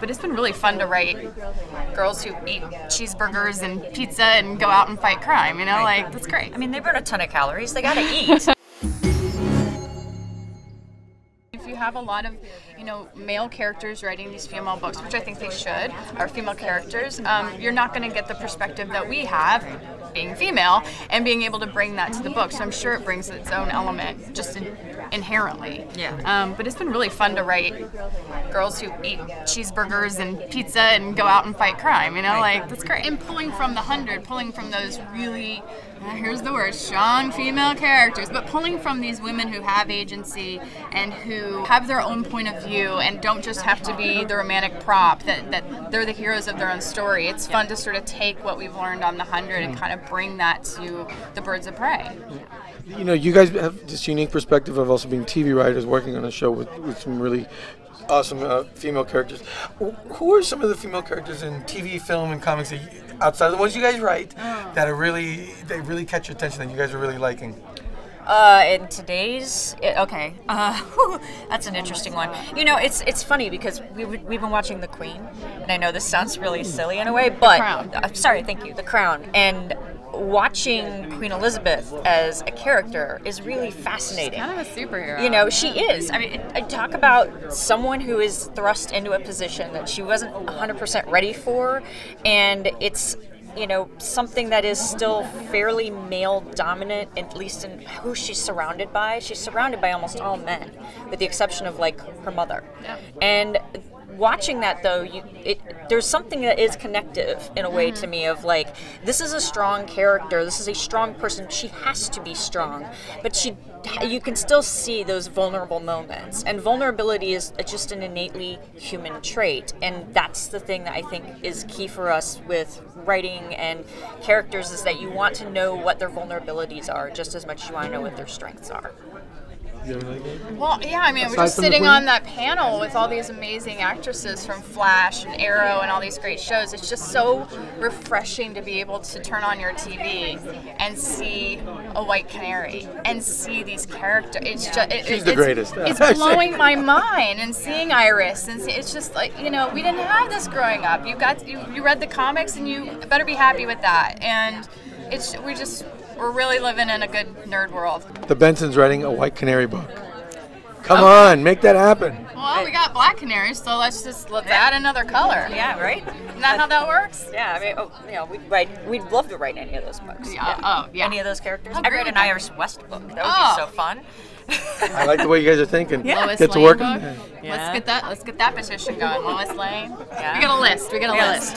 But it's been really fun to write girls who eat cheeseburgers and pizza and go out and fight crime, you know, like, that's great. I mean, they burn a ton of calories, they gotta eat. If you have a lot of, you know, male characters writing these female books, which I think they should, or female characters, you're not going to get the perspective that we have, being female, and being able to bring that to the book. So I'm sure it brings its own element, just inherently. Yeah. But it's been really fun to write girls who eat cheeseburgers and pizza and go out and fight crime, you know, like, that's great. And pulling from the 100, pulling from those really, here's the word, strong female characters, but pulling from these women who have agency and who have their own point of view and don't just have to be the romantic prop, that they're the heroes of their own story. It's fun to sort of take what we've learned on the 100 and kind of bring that to the Birds of Prey. You know, you guys have this unique perspective of also being TV writers, working on a show with some really awesome female characters. Who are some of the female characters in TV, film, and comics that outside of the ones you guys write that are they really catch your attention, that you guys are really liking? In today's, that's an interesting one. You know, it's funny because we've been watching The Queen, and I know this sounds really silly in a way, but sorry, thank you, The Crown, and watching Queen Elizabeth as a character is really fascinating. She's kind of a superhero. You know, she is. I mean, I talk about someone who is thrust into a position that she wasn't 100% ready for, and it's, you know, something that is still fairly male dominant, at least in who she's surrounded by. She's surrounded by almost all men, with the exception of, like, her mother. Yeah. And watching that, though, there's something that is connective in a way to me of, like, this is a strong character, this is a strong person, she has to be strong, but you can still see those vulnerable moments, and vulnerability is just an innately human trait, and that's the thing that I think is key for us with writing and characters, is that you want to know what their vulnerabilities are just as much as you want to know what their strengths are. Well, yeah, I mean, we're just sitting on that panel with all these amazing actresses from Flash and Arrow and all these great shows. It's just so refreshing to be able to turn on your TV and see a White Canary and see these characters. It's just, she's the greatest. It's blowing my mind, and seeing Iris, and it's just like, you know, we didn't have this growing up. You read the comics, and you better be happy with that. And we're really living in a good nerd world. The Bensons writing a White Canary book. Come on, make that happen. Well, we got Black Canaries, so let's add another color. Yeah, right? Isn't that how that works? Yeah, I mean, we'd love to write any of those books. Yeah. Any of those characters. I read an Iris West book. That would be so fun. I like the way you guys are thinking. Yeah. Get to work on that. Let's get that petition going. Lois Lane. Yeah. We got a list.